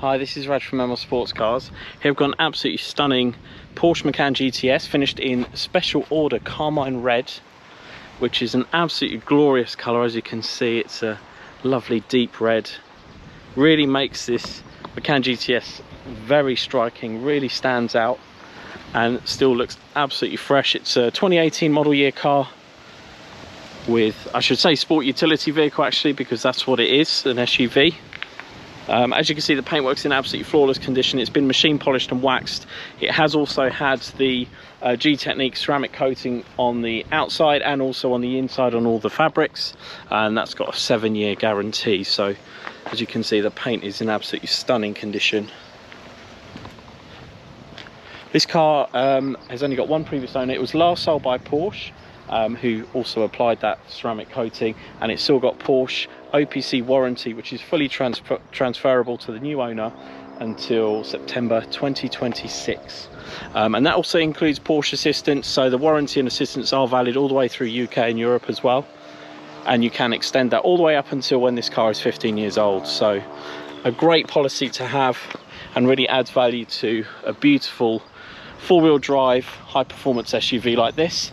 Hi, this is Raj from Embossed Sports Cars. Here we've got an absolutely stunning Porsche Macan GTS finished in special order Carmine Red, which is an absolutely glorious colour. As you can see, it's a lovely deep red. Really makes this Macan GTS very striking, really stands out and still looks absolutely fresh. It's a 2018 model year car with, I should say, sport utility vehicle actually, because that's what it is, an SUV. As you can see, the paintwork's in absolutely flawless condition. It's been machine polished and waxed. It has also had the G-Technique ceramic coating on the outside and also on the inside on all the fabrics, and that's got a 7-year guarantee. So as you can see, the paint is in absolutely stunning condition. This car has only got one previous owner. It was last sold by Porsche, who also applied that ceramic coating, and it's still got Porsche OPC warranty, which is fully transferable to the new owner until September 2026. And that also includes Porsche assistance, so the warranty and assistance are valid all the way through UK and Europe as well, and you can extend that all the way up until when this car is 15 years old. So a great policy to have, and really adds value to a beautiful four-wheel drive high performance SUV like this.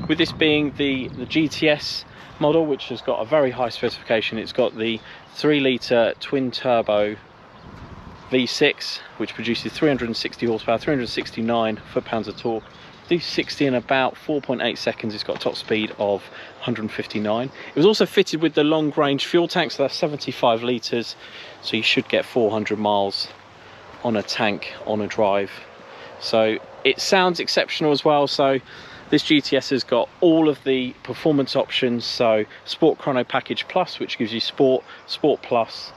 With this being the GTS model, which has got a very high specification, it's got the 3-litre twin turbo V6, which produces 360 horsepower, 369 foot-pounds of torque, do 60 in about 4.8 seconds. It's got a top speed of 159. It was also fitted with the long range fuel tank, so that's 75 litres, so you should get 400 miles on a tank on a drive. So it sounds exceptional as well. So this GTS has got all of the performance options, so Sport Chrono Package Plus, which gives you Sport, Sport Plus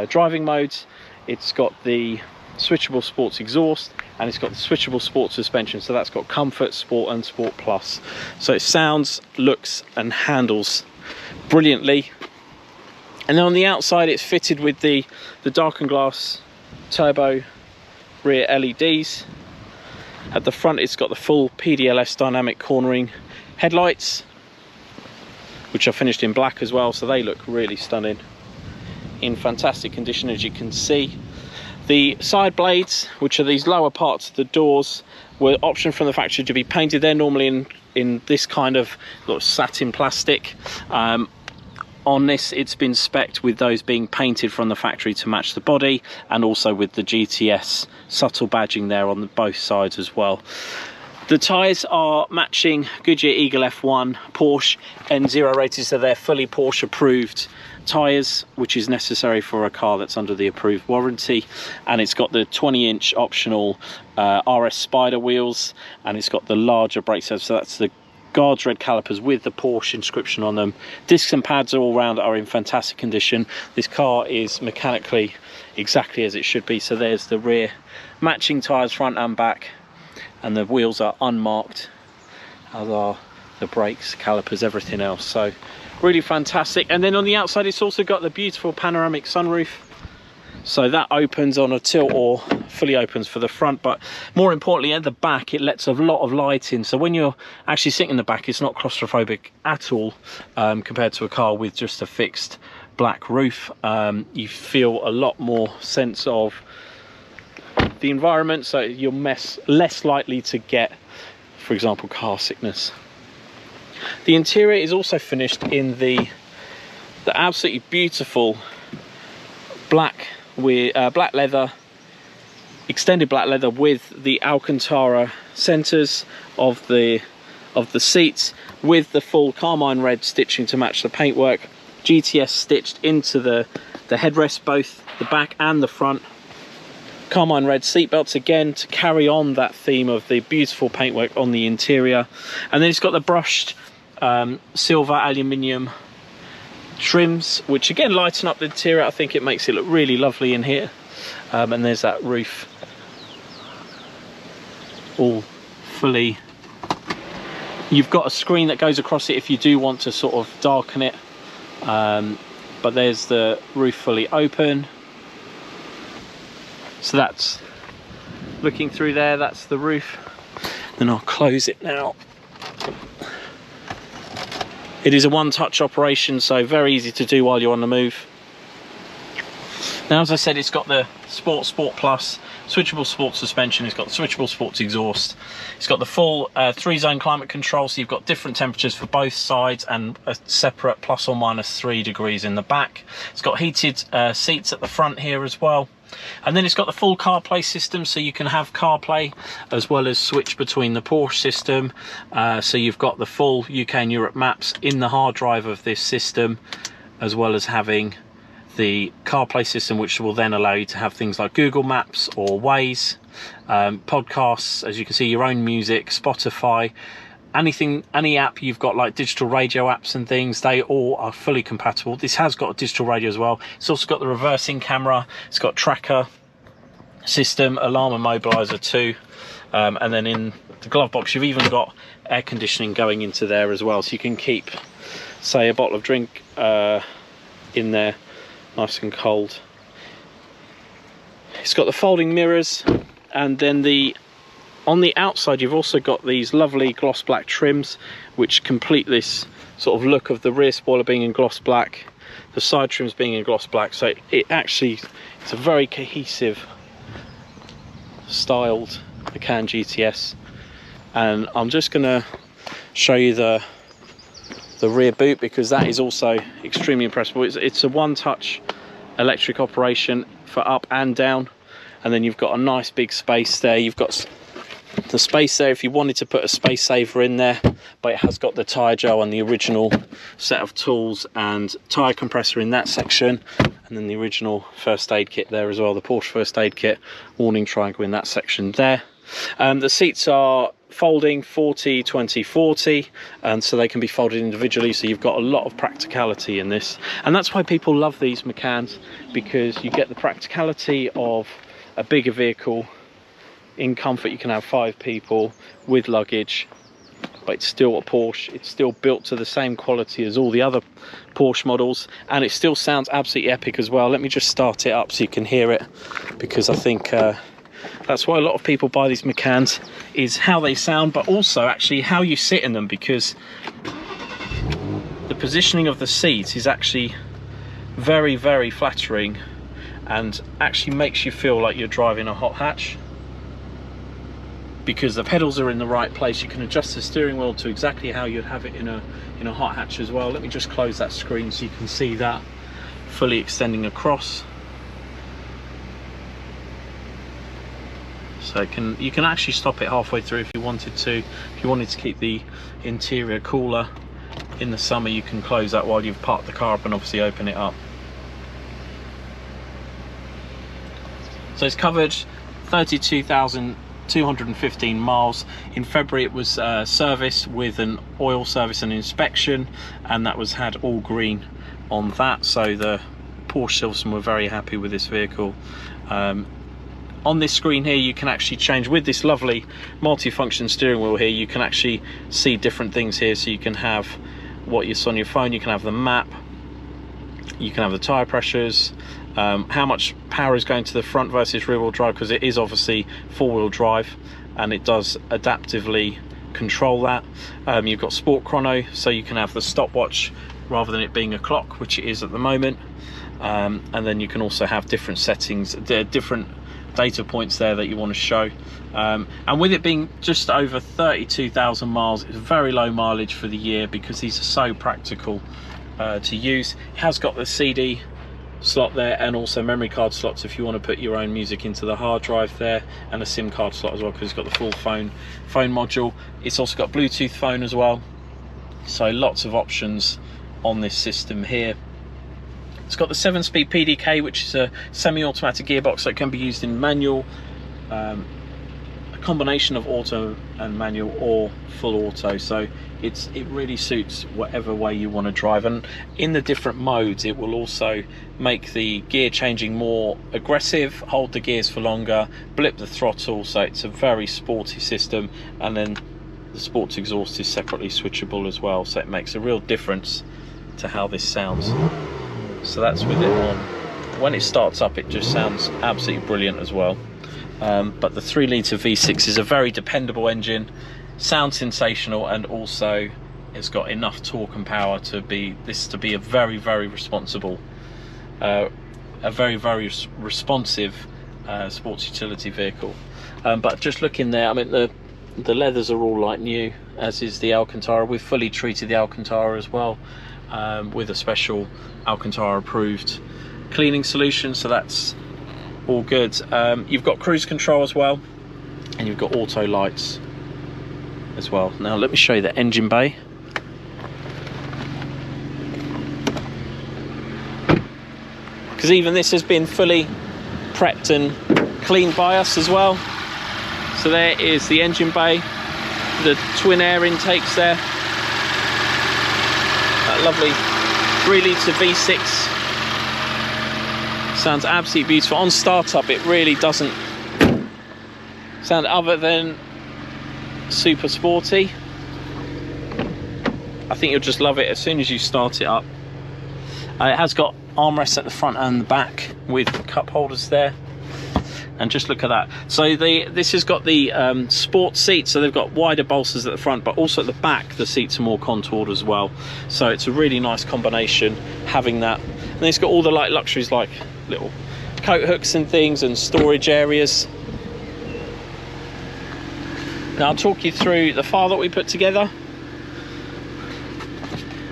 driving modes. It's got the Switchable Sports exhaust, and it's got the Switchable Sports suspension, so that's got Comfort, Sport and Sport Plus. So it sounds, looks and handles brilliantly. And then on the outside, it's fitted with the darkened glass turbo rear LEDs. At the front, it's got the full PDLS dynamic cornering headlights, which are finished in black as well, so they look really stunning, in fantastic condition. As you can see, the side blades, which are these lower parts of the doors, were optioned from the factory to be painted. They're normally in this kind of satin plastic. On this, it's been spec'd with those being painted from the factory to match the body, and also with the GTS subtle badging there on both sides as well. The tyres are matching Goodyear Eagle F1 Porsche N0 rated, so they're fully Porsche approved tyres, which is necessary for a car that's under the approved warranty. And it's got the 20-inch optional RS Spyder wheels, and it's got the larger brake sets, so that's the Guards red calipers with the Porsche inscription on them. Discs and pads all round are in fantastic condition. This car is mechanically exactly as it should be. So there's the rear matching tyres front and back, and the wheels are unmarked, as are the brakes, calipers, everything else. So really fantastic. And then on the outside, it's also got the beautiful panoramic sunroof, so that opens on a tilt or fully opens for the front. But more importantly, at the back, it lets a lot of light in, so when you're actually sitting in the back, it's not claustrophobic at all, compared to a car with just a fixed black roof. You feel a lot more sense of the environment, so you're less likely to get, for example, car sickness. The interior is also finished in the absolutely beautiful black with black leather, extended black leather, with the Alcantara centers of the seats, with the full Carmine Red stitching to match the paintwork. GTS stitched into the headrests, both the back and the front. Carmine Red seatbelts again to carry on that theme of the beautiful paintwork on the interior. And then it's got the brushed silver aluminium trims, which again lighten up the interior. I think it makes it look really lovely in here. And there's that roof all fully, you've got a screen that goes across it if you do want to sort of darken it, but there's the roof fully open. So that's looking through there, that's the roof. Then I'll close it now. It is a one-touch operation, so very easy to do while you're on the move. Now, as I said, it's got the SportPlus switchable sports suspension, it's got the switchable sports exhaust, it's got the full 3-zone climate control, so you've got different temperatures for both sides and a separate plus or minus 3 degrees in the back. It's got heated seats at the front here as well. And then it's got the full CarPlay system, so you can have CarPlay as well as switch between the Porsche system. So you've got the full UK and Europe maps in the hard drive of this system, as well as having the CarPlay system, which will then allow you to have things like Google Maps or Waze, podcasts, as you can see, your own music, Spotify, anything, any app you've got, like digital radio apps and things, they all are fully compatible. This has got a digital radio as well. It's also got the reversing camera, it's got tracker system, alarm and mobilizer too, and then in the glove box you've even got air conditioning going into there as well, so you can keep, say, a bottle of drink in there nice and cold. It's got the folding mirrors, and then on the outside you've also got these lovely gloss black trims which complete this sort of look of the rear spoiler being in gloss black, the side trims being in gloss black, so it's a very cohesive styled Macan GTS. And I'm just going to show you the rear boot, because that is also extremely impressive. It's a one-touch electric operation for up and down, and then you've got a nice big space there. You've got the space there if you wanted to put a space saver in there, but it has got the tyre gel and the original set of tools and tyre compressor in that section, and then the original first aid kit there as well, the Porsche first aid kit warning triangle in that section there. The seats are folding 40 20 40, and so they can be folded individually, so you've got a lot of practicality in this, and that's why people love these Macans, because you get the practicality of a bigger vehicle. In comfort, you can have 5 people with luggage, but it's still a Porsche. It's still built to the same quality as all the other Porsche models, and it still sounds absolutely epic as well. Let me just start it up so you can hear it, because I think that's why a lot of people buy these Macans, is how they sound, but also actually how you sit in them, because the positioning of the seat is actually very, very flattering and actually makes you feel like you're driving a hot hatch, because the pedals are in the right place. You can adjust the steering wheel to exactly how you'd have it in a hot hatch as well. Let me just close that screen so you can see that fully extending across. So you can actually stop it halfway through if you wanted to. If you wanted to keep the interior cooler in the summer, you can close that while you've parked the car up and obviously open it up. So it's covered 32,215 miles. In February it was serviced with an oil service and inspection, and that was had all green on that, so the Porsche salesmen were very happy with this vehicle. On this screen here you can actually change, with this lovely multifunction steering wheel here, you can actually see different things here. So you can have what you saw on your phone, you can have the map, you can have the tyre pressures, how much power is going to the front versus rear wheel drive, because it is obviously 4-wheel drive and it does adaptively control that. You've got sport chrono, so you can have the stopwatch rather than it being a clock, which it is at the moment, and then you can also have different settings, different data points there that you want to show, and with it being just over 32,000 miles, it's very low mileage for the year, because these are so practical to use. It has got the CD slot there, and also memory card slots if you want to put your own music into the hard drive there, and a SIM card slot as well, because it's got the full phone module. It's also got Bluetooth phone as well, so lots of options on this system here. It's got the 7-speed PDK, which is a semi-automatic gearbox that can be used in manual, a combination of auto and manual, or full auto, so it really suits whatever way you want to drive. And in the different modes, it will also make the gear changing more aggressive, hold the gears for longer, blip the throttle, so it's a very sporty system. And then the sports exhaust is separately switchable as well, so it makes a real difference to how this sounds. So that's with it on. When it starts up, it just sounds absolutely brilliant as well. But the 3-litre V6 is a very dependable engine, sounds sensational, and also it's got enough torque and power to be a very, very responsible a very responsive sports utility vehicle. But just looking there, I mean the leathers are all like new, as is the Alcantara. We've fully treated the Alcantara as well, with a special Alcantara approved cleaning solution, so that's all good. You've got cruise control as well, and you've got auto lights as well. Now let me show you the engine bay. Because even this has been fully prepped and cleaned by us as well. So there is the engine bay, the twin air intakes there, that lovely 3 litre V6. Sounds absolutely beautiful. On startup it really doesn't sound other than super sporty. I think you'll just love it as soon as you start it up. It has got armrests at the front and the back with cup holders there, and just look at that. So this has got the sport seats, so they've got wider bolsters at the front, but also at the back the seats are more contoured as well, so it's a really nice combination having that. And then it's got all the like luxuries like little coat hooks and things and storage areas. Now I'll talk you through the file that we put together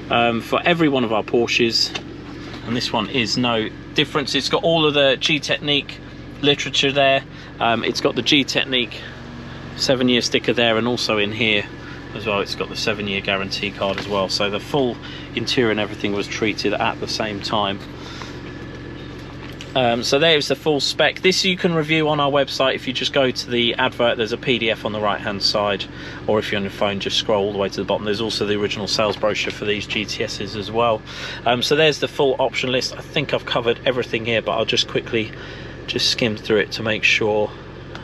for every one of our Porsches, and this one is no difference. It's got all of the G-Technique literature there. It's got the G-Technique 7-year sticker there, and also in here as well it's got the 7-year guarantee card as well, so the full interior and everything was treated at the same time. So there's the full spec. This you can review on our website. If you just go to the advert, there's a PDF on the right hand side, or if you're on your phone just scroll all the way to the bottom. There's also the original sales brochure for these GTSs as well. So there's the full option list. I think I've covered everything here, but I'll just quickly just skim through it to make sure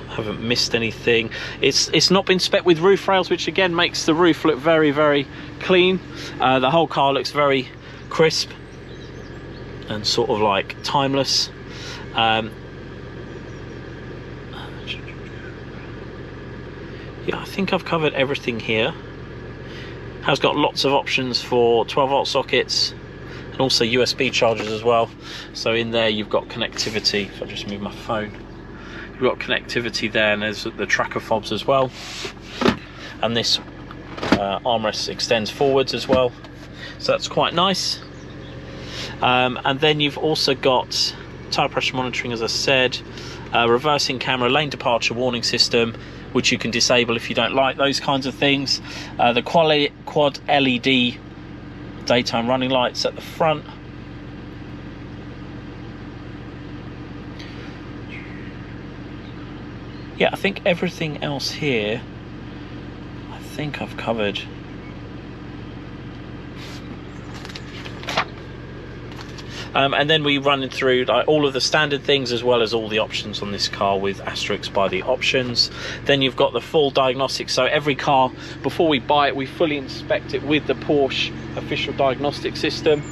I haven't missed anything. It's not been spec with roof rails, which again makes the roof look very clean. The whole car looks very crisp and sort of like timeless. Yeah, I think I've covered everything here. Has got lots of options for 12-volt sockets and also USB chargers as well. So in there you've got connectivity. If I just move my phone, you've got connectivity there, and there's the tracker fobs as well. And this armrest extends forwards as well, so that's quite nice. And then you've also got tyre pressure monitoring, as I said, reversing camera, lane departure warning system, which you can disable if you don't like those kinds of things. The quad LED daytime running lights at the front. Yeah, I think everything else here, I think I've covered. And then we run through like all of the standard things as well as all the options on this car with asterisks by the options. Then you've got the full diagnostics. So every car, before we buy it, we fully inspect it with the Porsche official diagnostic system,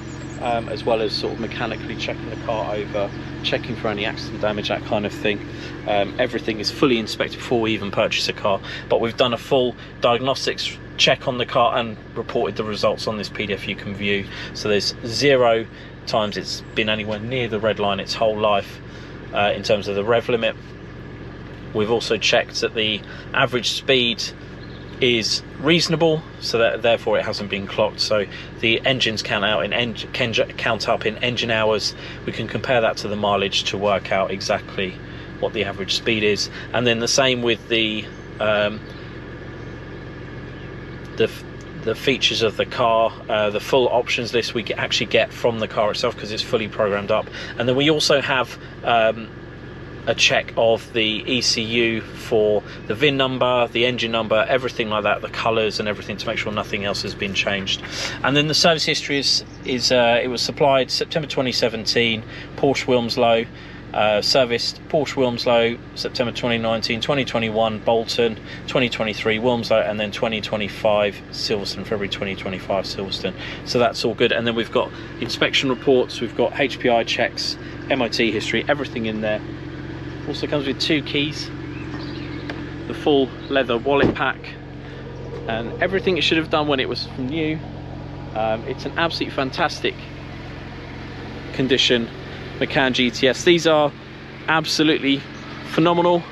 as well as sort of mechanically checking the car over, checking for any accident damage, that kind of thing. Everything is fully inspected before we even purchase a car, but we've done a full diagnostics check on the car and reported the results on this PDF you can view. So there's 0 times it's been anywhere near the red line its whole life in terms of the rev limit. We've also checked that the average speed is reasonable, so that therefore it hasn't been clocked. So the engines count up in engine hours. We can compare that to the mileage to work out exactly what the average speed is. And then the same with the features of the car. The full options list we actually get from the car itself because it's fully programmed up. And then we also have a check of the ECU for the VIN number, the engine number, everything like that, the colours and everything, to make sure nothing else has been changed. And then the service history is it was supplied September 2017, Porsche Wilmslow. Serviced Porsche Wilmslow September 2019, 2021 Bolton, 2023 Wilmslow, and then 2025 Silverstone, February 2025 Silverstone. So that's all good. And then we've got inspection reports, we've got HPI checks, MOT history, everything in there. Also comes with 2 keys, the full leather wallet pack, and everything it should have done when it was new. It's an absolutely fantastic condition. Macan GTS. These are absolutely phenomenal.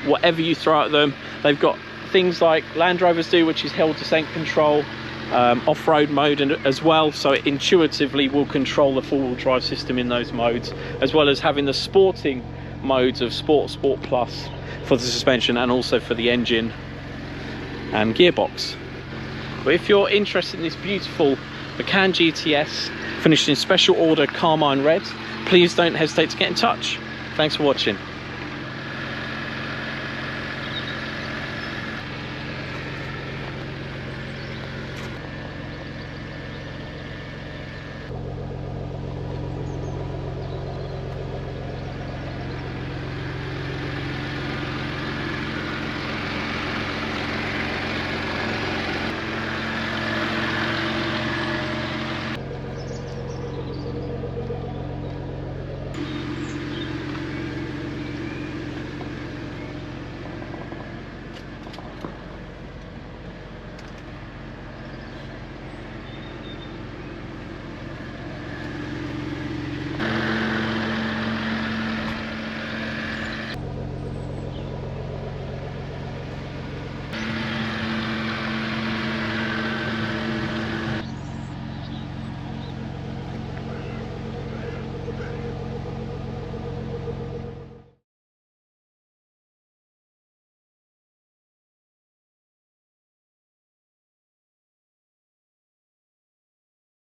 Whatever you throw at them, they've got things like Land Rovers do, which is hill descent control, off-road mode as well, so it intuitively will control the four-wheel drive system in those modes, as well as having the sporting modes of Sport Plus for the suspension and also for the engine and gearbox. But if you're interested in this beautiful Macan GTS finished in special order Carmine Red, please don't hesitate to get in touch. Thanks for watching.